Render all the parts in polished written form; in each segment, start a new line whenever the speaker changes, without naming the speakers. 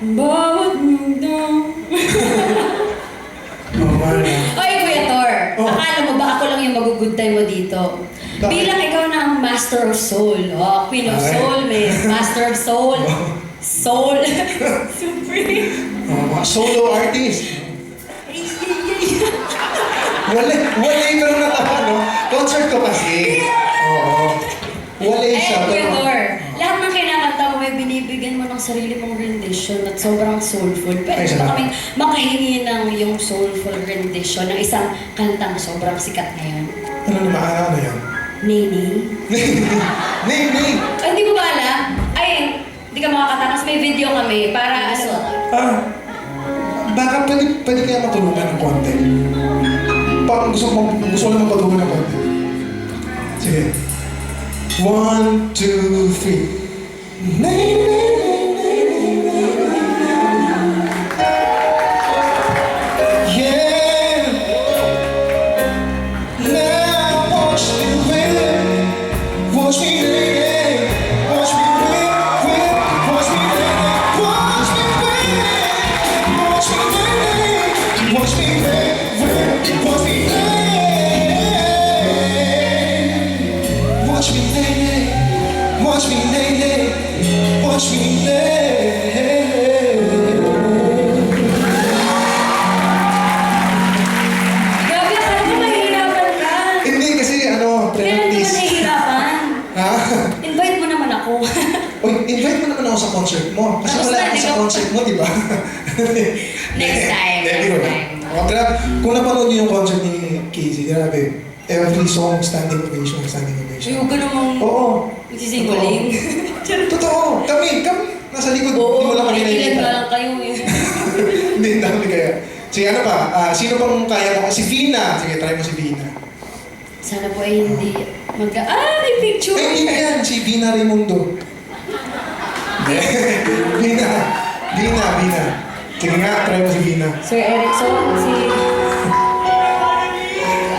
Bawat mundo. Oy, Kuya Tor, akala mo ba ako lang yung mag-good time mo dito? Bilang ikaw na ang master of soul, queen of soul, master of soul, soul, supreme.
Mga solo artist. Wala ikaw na natawa, no? Concert ko kasi. Oo. Wala siya.
Kuya Tor, lahat ng kinakanta mo may binibigyan mo ng sarili mong rendition at sobrang soulful. Pwede ba kaming makahingi ng yung soulful rendition ng isang kantang sobrang sikat ngayon?
Ano naman? Ano yan?
Nene?
Nene!
Hindi ko ba alam? Ay, hindi ka makakanta kasi may video kami para ano.
Baka pwede kaya matulungan ng konti. Parang gusto ko lang magpatulungan ng konti. Sige. 1, 2, 3. Yeah. Now watch me win. Watch me win. Watch me win. Watch me win. Watch me win. Watch me win. Watch me win. Watch me win. Watch me lady, watch me lady, watch me lady.
Grabe, akala ko mahihirapan ka.
Hindi kasi
Kailan di ka
practice.
nahihirapan?
Ha?
Invite mo naman ako.
Uy, invite mo naman ako sa concert mo. Kasi
Tapos
wala
na,
ako
di
sa
ba?
concert mo, di ba?
Next time,
Hindi,
next
biro lang.
time.
Grabe, kung napanood niyo yung concert ni Casey, grabe. Every song, standing ovation, standing ovation.
Ay, huwag ka namang
Oo.
magsisinguling.
Totoo. Kami. Nasa likod. Hindi mo
Oo,
lang kami
ilan
nakikita.
nga lang kayo eh.
Hindi, dami kaya. Sige, ano pa? Sino pang kaya mo? Si Vina. Sige, try mo si Vina.
Sana po ay hindi may picture!
Eh, hindi yan. Si Vina Raimundo. Vina. Sige nga, try mo si Vina.
Sir Erickson, si...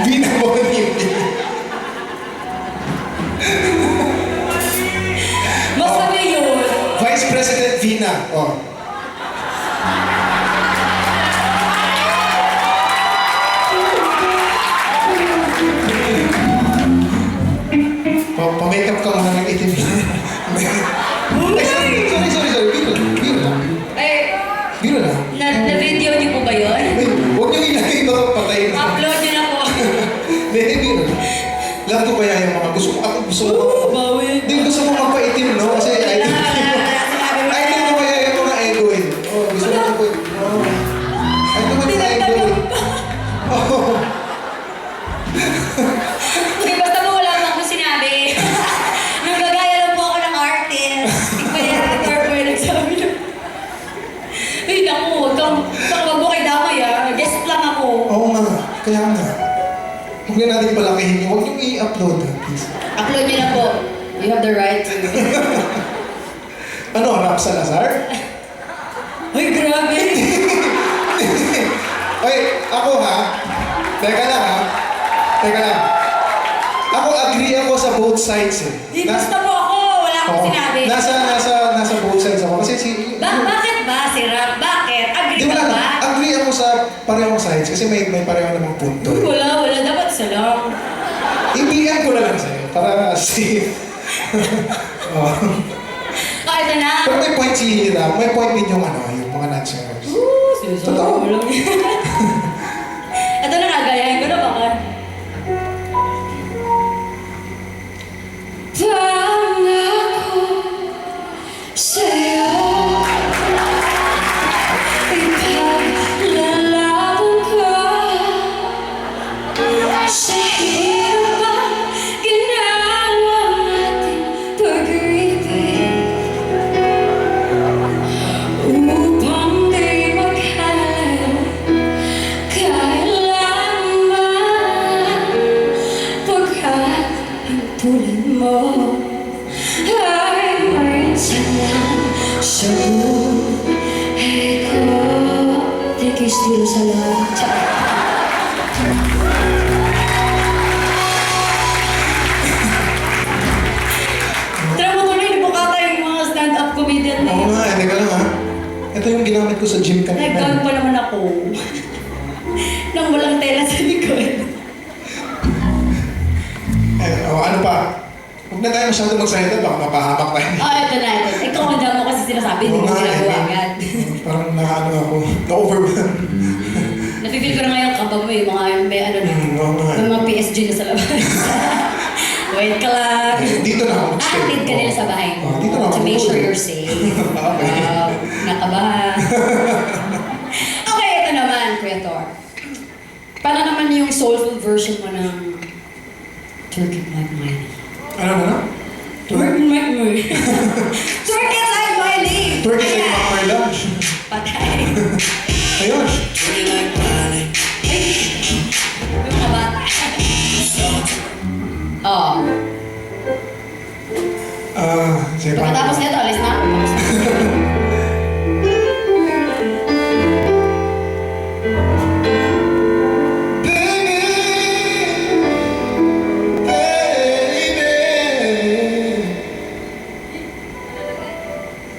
Vina Bonnie.
Basta may yun!
Vice President Vina. Oh. Pa-makeup ka muna ng itim. Ay, sorry. Biro lang.
Eh,
Biro lang.
na-video niyo po ba yun?
Ay, huwag niyo ilagay ito. Patay na.
Upload niyo na po.
Hindi, biro lang. Lahat ko kaya yung mga gusto ko.
Bawi.
Hindi, gusto mo magpa-itim, no? Kasi idol ko. Idol ko kaya yung mga ego eh. Oh, gusto ko po. Oh. Idol ko yung ego eh. Oh.
Okay, basta mo wala lang ako sinabi. Nagagaya lang po ako ng artist. Ipa-editor po yung nagsabi niyo. Ay, naku, wag mo kay damay guest lang ako.
Oo nga, kaya nga. Huwag na natin palakihin yun. Huwag niyong i-upload, please.
Upload niyo na po. You have the right to.
Ano, Rap Salazar?
Ay, grabe!
Oy, ako ha. Teka lang. Ako agree ako sa both sides eh.
Di, basta po ako. Wala akong
Oo.
sinabi.
Nasa both sides ako. Kasi
Bakit ba, si Rap? Bakit? Agree
Di
ka
wala
ba?
lang. Agree ako sa parehong sides kasi may pareho namang punto.
Uy, wala. Dapat isa lang.
I-PM ko na lang sa'yo para safe. Oh.
Ito na.
Pero may point si Ram. May point din yung mga non-singers.
Sinusunod
Totoo.
mo lang. Ito na, gagayahin ko na baka. Pangako sa'yo, ipaglalaban ko sa hirap ang ginagawa nating pag-ibig upang di maghalayo kailanman pagkat ang tulad mo ay minsan sa buhay ko. Thank you, Estilo Salon. Tara mo tuloy, mukha tayong mga stand-up comedian na
Oo
yun.
nga, teka lang ha. Ito Ito yung ginamit ko sa gym
Nag-gown
kanina.
pa naman ako. Nang walang tela sa likod.
Ano pa? Huwag na tayo masyado magsalita, baka mapahamak tayo.
Ito na. Ikaw ang dami mo kasi sinasabi, hindi mo
Oo nga,
ginagawa
eh.
agad.
Parang nakaano ako. Na-overwhelm.
Napipil ko na ngayon kapag mo yung mga may ano na.
Oo nga.
May mga PSG na sa labas. Wait ka lang.
Dito na ako magstay.
Active ka nila sa bahay mo.
Dito na ako
To make sure
uuwi.
you're safe.
Okay.
Nakabahan. Okay, ito naman, Kuya Thor. Paano naman yung soulful version mo ng Twerk It Like Miley?
Ano?
Twerk It Like Miley. Twerk It Like Miley!
Twerk it like
Ayan.
Mac lunch.
Patay.
Ayun.
Ay, yung mga bata. Oh.
Sige pa.
Pagkatapos nito, alis na ako.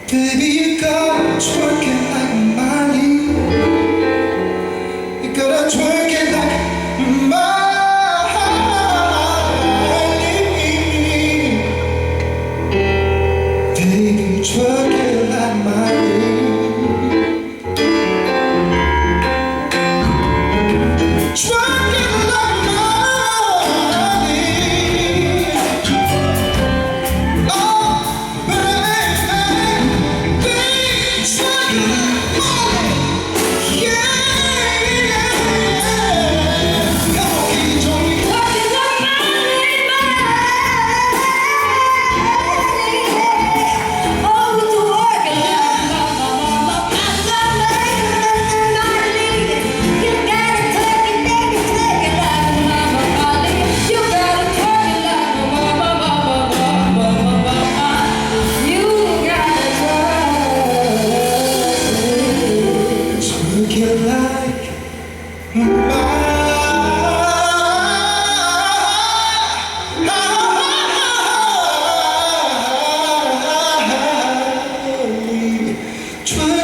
Baby, you gotta twerk it like Miley. You gotta twerk it like Miley. Baby, twerk it like Miley. Twerk it like Miley. Oh, baby, twerk it like Miley. Yeah. Come on, can you join me?
Twerk It Like Miley, Miley. Oh, twerk it like Miley. You gotta twerk it, baby, twerk it like Miley. You gotta twerk it like You gotta twerk it.
Twerk it like Miley. Twerk